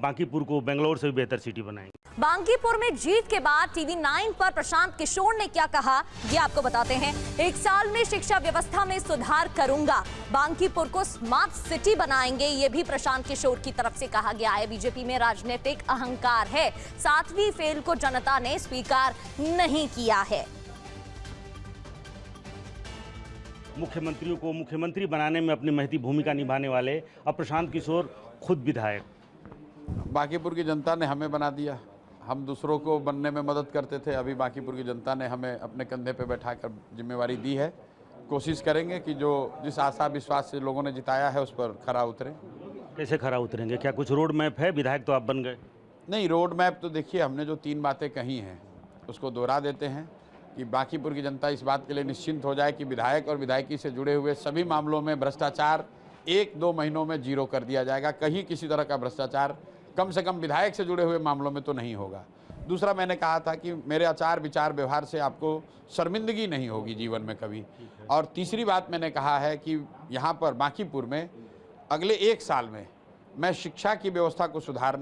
बांकीपुर को बेंगलोर से भी बेहतर सिटी बनाएंगे। बांकीपुर में जीत के बाद टीवी 9 पर प्रशांत किशोर ने क्या कहा, ये आपको बताते हैं। 1 साल में शिक्षा व्यवस्था में सुधार करूंगा, बांकीपुर को स्मार्ट सिटी बनाएंगे, ये भी प्रशांत किशोर की तरफ से कहा गया है। बीजेपी में राजनीतिक अहंकार है, 7वीं फेल को जनता ने स्वीकार नहीं किया है। मुख्यमंत्रियों को मुख्यमंत्री बनाने में अपनी महती भूमिका निभाने वाले अब प्रशांत किशोर खुद विधायक। बांकीपुर की जनता ने हमें बना दिया, हम दूसरों को बनने में मदद करते थे, अभी बांकीपुर की जनता ने हमें अपने कंधे पे बैठाकर जिम्मेवारी दी है। कोशिश करेंगे कि जो जिस आशा विश्वास से लोगों ने जिताया है उस पर खरा उतरें। कैसे खरा उतरेंगे? क्या कुछ रोड मैप है? विधायक तो आप बन गए। नहीं, रोड मैप तो देखिए, हमने जो 3 बातें कही हैं उसको दोहरा देते हैं कि बांकीपुर की जनता इस बात के लिए निश्चिंत हो जाए कि विधायक और विधायकी से जुड़े हुए सभी मामलों में भ्रष्टाचार 1-2 महीनों में जीरो कर दिया जाएगा। कहीं किसी तरह का भ्रष्टाचार कम से कम विधायक से जुड़े हुए मामलों में तो नहीं होगा। दूसरा, मैंने कहा था कि मेरे आचार विचार व्यवहार से आपको शर्मिंदगी नहीं होगी जीवन में कभी। और तीसरी बात मैंने कहा है कि यहाँ पर बांकीपुर में अगले 1 साल में मैं शिक्षा की व्यवस्था को सुधार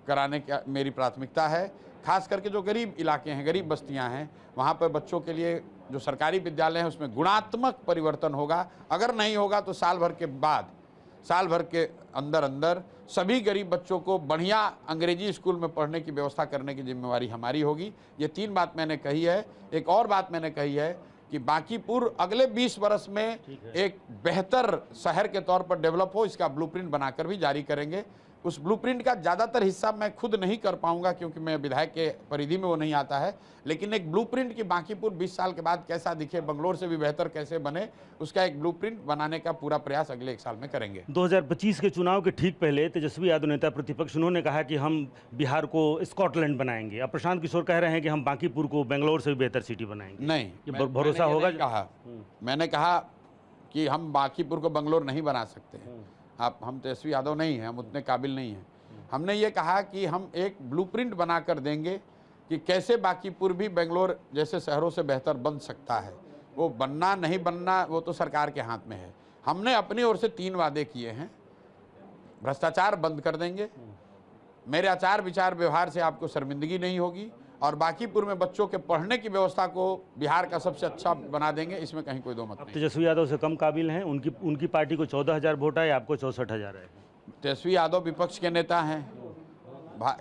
कराने का मेरी प्राथमिकता है। खास करके जो गरीब इलाके हैं, गरीब बस्तियां हैं, वहाँ पर बच्चों के लिए जो सरकारी विद्यालय हैं उसमें गुणात्मक परिवर्तन होगा। अगर नहीं होगा तो साल भर के अंदर सभी गरीब बच्चों को बढ़िया अंग्रेजी स्कूल में पढ़ने की व्यवस्था करने की जिम्मेवारी हमारी होगी। ये 3 बात मैंने कही है। एक और बात मैंने कही है कि बांकीपुर अगले 20 वर्ष में एक बेहतर शहर के तौर पर डेवलप हो, इसका ब्लूप्रिंट बनाकर भी जारी करेंगे। उस ब्लूप्रिंट का ज़्यादातर हिस्सा मैं खुद नहीं कर पाऊंगा क्योंकि मैं विधायक के परिधि में वो नहीं आता है, लेकिन एक ब्लूप्रिंट की बांकीपुर 20 साल के बाद कैसा दिखे, बंगलोर से भी बेहतर कैसे बने, उसका एक ब्लूप्रिंट बनाने का पूरा प्रयास अगले 1 साल में करेंगे। 2025 के चुनाव के ठीक पहले तेजस्वी यादव नेता प्रतिपक्ष उन्होंने कहा कि हम बिहार को स्कॉटलैंड बनाएंगे। अब प्रशांत किशोर कह रहे हैं कि हम बांकीपुर को बेंगलोर से भी बेहतर सिटी बनाएंगे। नहीं, ये भरोसा होगा? मैंने कहा कि हम बांकीपुर को बंगलोर नहीं बना सकते हैं। हम तेजस्वी यादव नहीं हैं, हम उतने काबिल नहीं हैं। हमने ये कहा कि हम एक ब्लूप्रिंट बना कर देंगे कि कैसे बांकीपुर भी बेंगलोर जैसे शहरों से बेहतर बन सकता है। वो बनना नहीं बनना वो तो सरकार के हाथ में है। हमने अपनी ओर से 3 वादे किए हैं। भ्रष्टाचार बंद कर देंगे, मेरे आचार विचार व्यवहार से आपको शर्मिंदगी नहीं होगी, और बांकीपुर में बच्चों के पढ़ने की व्यवस्था को बिहार का सबसे अच्छा बना देंगे। इसमें कहीं कोई दो मत नहीं। तेजस्वी यादव से कम काबिल हैं? उनकी पार्टी को 14,000 वोट है, आपको 64,000 है। तेजस्वी यादव विपक्ष के नेता हैं,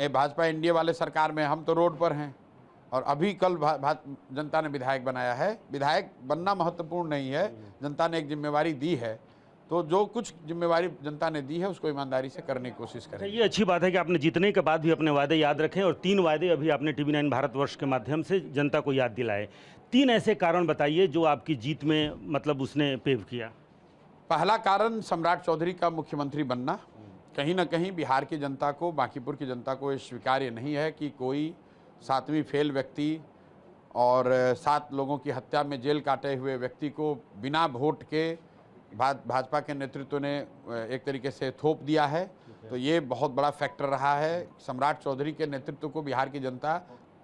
भाजपा एनडीए वाले सरकार में, हम तो रोड पर हैं। और अभी कल जनता ने विधायक बनाया है। विधायक बनना महत्वपूर्ण नहीं है, जनता ने एक जिम्मेवारी दी है, तो जो कुछ जिम्मेवारी जनता ने दी है उसको ईमानदारी से करने की कोशिश करें। ये अच्छी बात है कि आपने जीतने के बाद भी अपने वादे याद रखें, और 3 वादे अभी आपने टीवी 9 भारतवर्ष के माध्यम से जनता को याद दिलाए। 3 ऐसे कारण बताइए जो आपकी जीत में मतलब उसने पेव किया। पहला कारण सम्राट चौधरी का मुख्यमंत्री बनना। कहीं ना कहीं बिहार की जनता को, बांकीपुर की जनता को ये स्वीकार्य नहीं है कि कोई 7वीं फेल व्यक्ति और 7 लोगों की हत्या में जेल काटे हुए व्यक्ति को बिना वोट के भाजपा के नेतृत्व ने एक तरीके से थोप दिया है। तो ये बहुत बड़ा फैक्टर रहा है। सम्राट चौधरी के नेतृत्व को बिहार की जनता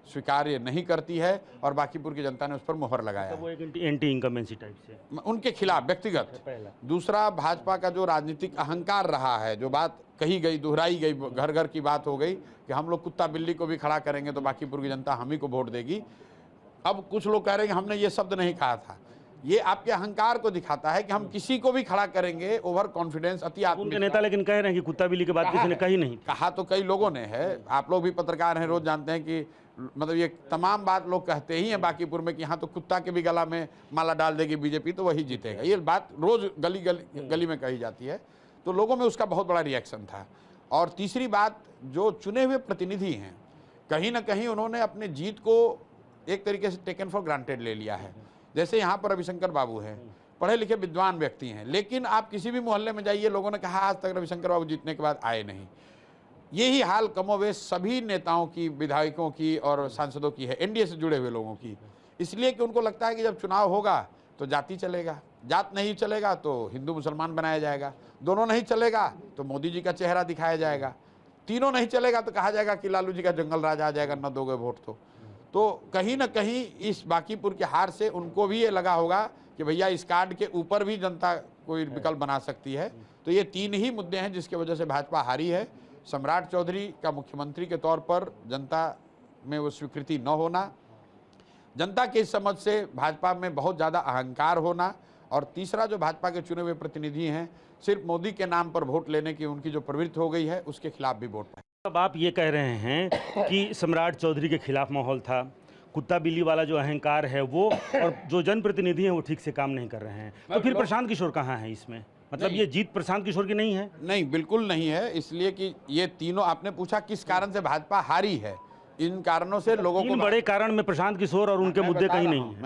स्वीकार्य नहीं करती है और बांकीपुर की जनता ने उस पर मुहर लगाया है। वो एक एंटी इनकम्बेंसी टाइप से उनके खिलाफ व्यक्तिगत। दूसरा, भाजपा का जो राजनीतिक अहंकार रहा है, जो बात कही गई, दोहराई गई, घर घर की बात हो गई कि हम लोग कुत्ता बिल्ली को भी खड़ा करेंगे तो बांकीपुर की जनता हम ही को वोट देगी। अब कुछ लोग कह रहे हैं कि हमने ये शब्द नहीं कहा था। ये आपके अहंकार को दिखाता है कि हम किसी को भी खड़ा करेंगे। ओवर कॉन्फिडेंस, अति आत्मविश्वास। नेता लेकिन कह रहे हैं कि कुत्ता बिल्ली के बाद किसी ने कही नहीं। कहा तो कई लोगों ने है, आप लोग भी पत्रकार हैं, रोज जानते हैं कि मतलब ये तमाम बात लोग कहते ही हैं बांकीपुर में कि यहाँ तो कुत्ता के भी गला में माला डाल देगी बीजेपी तो वही जीतेगा। ये बात रोज गली में कही जाती है, तो लोगों में उसका बहुत बड़ा रिएक्शन था। और तीसरी बात, जो चुने हुए प्रतिनिधि हैं, कहीं ना कहीं उन्होंने अपने जीत को एक तरीके से टेकन फॉर ग्रांटेड ले लिया है। जैसे यहाँ पर रविशंकर बाबू हैं, पढ़े लिखे विद्वान व्यक्ति हैं, लेकिन आप किसी भी मोहल्ले में जाइए, लोगों ने कहा आज तक रविशंकर बाबू जीतने के बाद आए नहीं। यही हाल कमोवेश सभी नेताओं की, विधायकों की और सांसदों की है, एनडीए से जुड़े हुए लोगों की। इसलिए कि उनको लगता है कि जब चुनाव होगा तो जाति चलेगा, जात नहीं चलेगा तो हिंदू मुसलमान बनाया जाएगा, दोनों नहीं चलेगा तो मोदी जी का चेहरा दिखाया जाएगा, तीनों नहीं चलेगा तो कहा जाएगा कि लालू जी का जंगल राज आ जाएगा, न दोगे वोट तो कहीं ना कहीं इस बांकीपुर के हार से उनको भी ये लगा होगा कि भैया इस कार्ड के ऊपर भी जनता कोई विकल्प बना सकती है। तो ये 3 ही मुद्दे हैं जिसकी वजह से भाजपा हारी है। सम्राट चौधरी का मुख्यमंत्री के तौर पर जनता में वो स्वीकृति न होना, जनता की समझ से भाजपा में बहुत ज़्यादा अहंकार होना, और तीसरा जो भाजपा के चुने हुए प्रतिनिधि हैं सिर्फ मोदी के नाम पर वोट लेने की उनकी जो प्रवृत्ति हो गई है, उसके खिलाफ भी वोट है। अब आप ये कह रहे हैं कि सम्राट चौधरी के खिलाफ माहौल था, कुत्ता बिल्ली वाला जो अहंकार है वो, और जो जनप्रतिनिधि हैं वो ठीक से काम नहीं कर रहे हैं, तो फिर प्रशांत किशोर कहाँ है इसमें? मतलब ये जीत प्रशांत किशोर की नहीं है? नहीं, बिल्कुल नहीं है, इसलिए कि ये तीनों, आपने पूछा किस कारण से भाजपा हारी है, इन कारणों से लोगों को, तीन बड़े कारण में प्रशांत किशोर और उनके मुद्दे कहीं नहीं है।